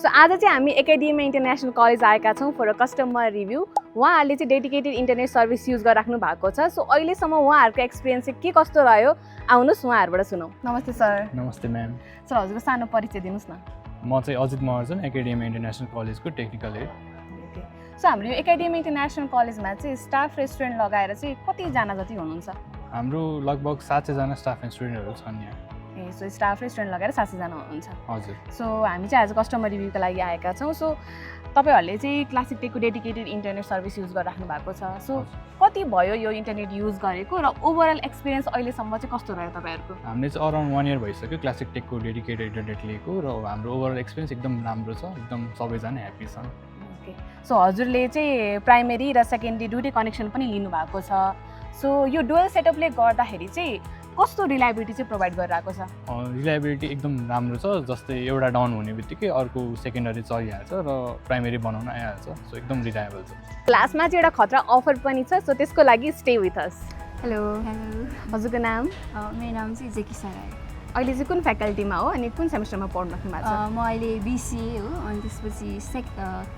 आज चाहिँ हामी एकाडेमी इन्टरनेसनल कलेज आएका छौँ फर अ कस्टमर रिभ्यू। उहाँहरूले चाहिँ डेडिकेटेड इन्टरनेट सर्भिस युज गरिराख्नु भएको छ। सो अहिलेसम्म उहाँहरूको एक्सपिरियन्स चाहिँ के कस्तो रह्यो, आउनुहोस् उहाँहरूबाट सुनौँ। नमस्ते सर। नमस्ते म्याम। सर हजुरको सानो परिचय दिनुहोस् न। म चाहिँ अजित महर्जन, एकाडेमी इन्टरनेसनल कलेजको टेक्निकल हेड। सो हाम्रो यो एकाडेमी इन्टरनेसनल कलेजमा चाहिँ स्टाफ रेस्टुरेन्ट लगाएर चाहिँ कतिजना जति हुनुहुन्छ? हाम्रो लगभग 700 जना स्टाफ एन्ड स्टुडेन्टहरू छन् यहाँ। सो स्टाफ रेस्टुरेन्ट लगाएर 700 जना हुनुहुन्छ। हजुर। सो हामी चाहिँ आज कस्टमर रिभ्यूको लागि आएका छौँ। सो तपाईँहरूले चाहिँ क्लासिक टेकको डेडिकेटेड इन्टरनेट सर्भिस युज गरिराख्नु भएको छ। सो कति भयो यो इन्टरनेट युज गरेको र ओभरअल एक्सपिरियन्स अहिलेसम्म चाहिँ कस्तो रह्यो तपाईँहरूको? हामीले चाहिँ अराउन्ड 1 इयर भइसक्यो क्लासिक टेकको डेडिकेटेड इन्टरनेट लिएको र हाम्रो ओभरअल एक्सपिरियन्स एकदम राम्रो छ, एकदम सबैजना ह्याप्पी छन्। ओके, सो हजुरले चाहिँ प्राइमेरी र सेकेन्डरी दुइटै कनेक्सन पनि लिनुभएको छ। सो यो डुअल सेटअपले गर्दाखेरि चाहिँ कस्तो रिलायबिलिटी चाहिँ प्रोभाइड गरिरहेको छ? रिलायबिलिटी एकदम राम्रो छ। जस्तै एउटा डाउन हुने बित्तिकै अर्को सेकेन्डरी चलिहाल्छ र प्राइमेरी बनाउन आइहाल्छ। सो एकदम रिलायबल छ। क्लासमा चाहिँ एउटा खतरा अफर पनि छ। सो त्यसको लागि स्टे विथ अस। हेलो। हजुरको नाम? मेरो नाम चाहिँ जेकी सराय। अहिले चाहिँ कुन फ्याकल्टीमा हो अनि कुन सेमिस्टरमा पढ्नु भएको छ? म अहिले BCA हो अनि त्यसपछि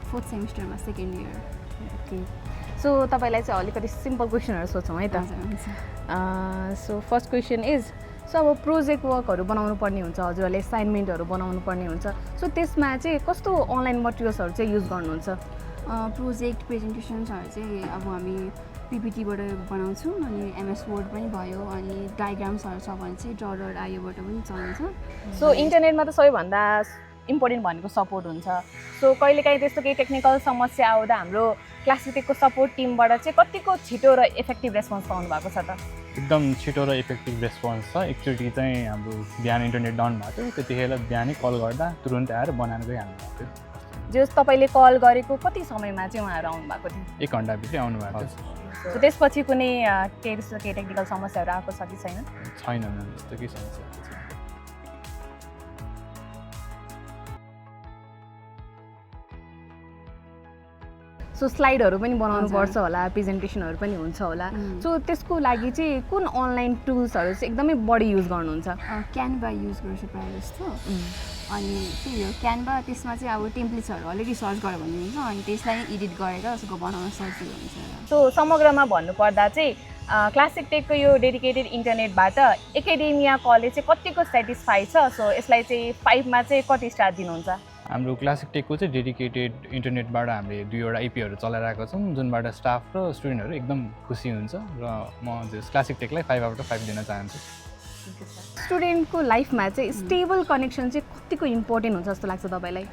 4th सेमिस्टरमा सेकेन्ड इयर। ओके, सो तपाईँलाई चाहिँ अलिकति सिम्पल क्वेसनहरू सोध्छौँ है त। So first question is, so अब प्रोजेक्ट वर्कहरू बनाउनु पर्ने हुन्छ, हजुरहरूले असाइनमेन्टहरू बनाउनु पर्ने हुन्छ। सो त्यसमा चाहिँ कस्तो अनलाइन मटेरियल्सहरू चाहिँ युज गर्नुहुन्छ? प्रोजेक्ट प्रेजेन्टेसन्सहरू चाहिँ अब हामी PPTबाट बनाउँछौँ अनि MS वर्ड पनि भयो अनि डायग्राम्सहरू छ भने चाहिँ डलर आयोबाट पनि चल्छ। सो इन्टरनेटमा त सबैभन्दा इम्पोर्टेन्ट भनेको सपोर्ट हुन्छ। सो कहिलेकाहीँ त्यस्तो केही टेक्निकल समस्या आउँदा हाम्रो क्लासिक टेकको सपोर्ट टिमबाट चाहिँ कतिको छिटो र इफेक्टिभ रेस्पोन्स पाउनु भएको छ त? एकदम छिटो र इफेक्टिभ रेस्पोन्स छ। एकचोटि चाहिँ हाम्रो बिहान इन्टरनेट डाउन भएको थियो, त्यतिखेर बिहानै कल गर्दा तुरुन्तै आएर बनाएर गइहाल्नु भएको थियो। जो तपाईँले कल गरेको कति समयमा चाहिँ उहाँहरू आउनु भएको थियो? 1 घन्टाभित्रै आउनु भएको थियो। सो त्यसपछि कुनै केही त्यस्तो केही टेक्निकल समस्याहरू आएको छ कि छैन? छैन म्याम, त्यस्तो केही समस्या छैन। सो स्लाइडहरू पनि बनाउनु पर्छ होला, प्रेजेन्टेसनहरू पनि हुन्छ होला। सो त्यसको लागि चाहिँ कुन अनलाइन टुल्सहरू चाहिँ एकदमै बढी युज गर्नुहुन्छ? क्यानभा युज गर्छु प्रायः जस्तो। अनि त्यही हो क्यानभा, त्यसमा चाहिँ अब टेम्प्लेट्सहरू अलरेडी सर्च गरेर भन्ने हुन्छ अनि त्यसलाई एडिट गरेर उसको बनाउन सजिलो हुन्छ। सो समग्रमा भन्नुपर्दा चाहिँ क्लासिक टेकको यो डेडिकेटेड इन्टरनेटबाट एकाडेमिया कलेज चाहिँ कतिको सेटिस्फाई छ? सो यसलाई चाहिँ 5 मा चाहिँ कति स्टार दिनुहुन्छ? हाम्रो क्लासिक टेकको चाहिँ डेडिकेटेड इन्टरनेटबाट हामीले 2वटा IP चलाइरहेको छौँ, जुनबाट स्टाफ र स्टुडेन्टहरू एकदम खुसी हुन्छ र म क्लासिक टेकलाई 5/5 दिन चाहन्छु। स्टुडेन्टको लाइफमा चाहिँ स्टेबल कनेक्सन चाहिँ कतिको इम्पोर्टेन्ट हुन्छ जस्तो लाग्छ तपाईँलाई?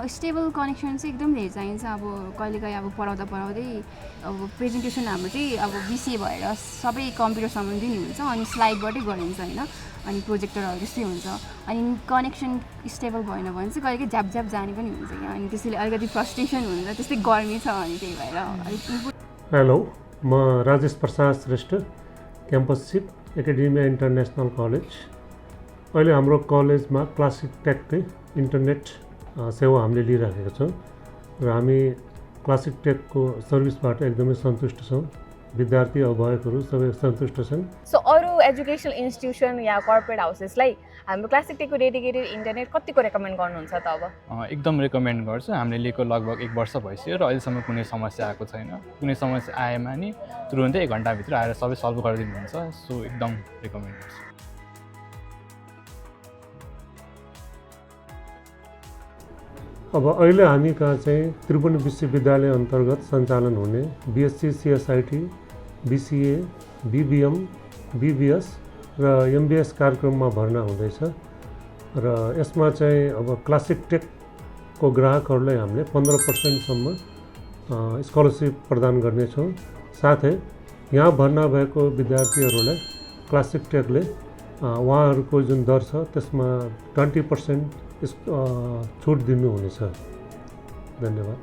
स्टेबल कनेक्सन चाहिँ एकदम धेरै चाहिन्छ। अब कहिलेकाहीँ अब पढाउँदै अब प्रेजेन्टेसन हाम्रो चाहिँ अब BCA भएर सबै कम्प्युटर सम्बन्धी नै हुन्छ अनि स्लाइडबाटै गरिन्छ होइन, अनि प्रोजेक्टरहरू त्यस्तै हुन्छ। अनि कनेक्सन स्टेबल भएन भने चाहिँ कहिलेकाहीँ झ्याप जाने पनि हुन्छ क्या, अनि त्यसैले अलिकति फ्रस्ट्रेसन हुन्छ, त्यस्तै गर्मी छ अनि त्यही भएर अलिक। हेलो, म Rajesh Prasad Shrestha, campus chief, academy international college. अहिले हाम्रो कलेजमा क्लासिक टेककै इन्टरनेट सेवा हामीले लिइराखेका छौँ र हामी क्लासिक टेकको सर्भिसबाट एकदमै सन्तुष्ट छौँ। विद्यार्थी अभिभावकहरू सबै सन्तुष्ट छन्। सो अरू एजुकेसनल इन्स्टिट्युसन या कर्पोरेट हाउसेसलाई हाम्रो क्लासिक टेकको डेडिकेटेड इन्टरनेट कतिको रेकमेन्ड गर्नुहुन्छ त अब? एकदम रेकमेन्ड गर्छु। हामीले लिएको लगभग 1 वर्ष भइसक्यो र अहिलेसम्म कुनै समस्या आएको छैन। कुनै समस्या आएमा नि तुरुन्तै 1 घन्टाभित्र आएर सबै सल्भ गरिदिनुहुन्छ। सो एकदम रेकमेन्ड गर्छु। अब अहिले हामी कहाँ चाहिँ त्रिभुवन विश्वविद्यालय अन्तर्गत सञ्चालन हुने BSc CSIT, BCA, BBM, BBS र MBS कार्यक्रममा भर्ना हुँदैछ र यसमा चाहिँ अब क्लासिक टेकको ग्राहकहरूलाई हामीले 15% स्कलरसिप प्रदान गर्नेछौँ। साथै यहाँ भर्ना भएको विद्यार्थीहरूलाई क्लासिक टेकले उहाँहरूको जुन दर छ त्यसमा 20% छुट दिनुहुनेछ। धन्यवाद।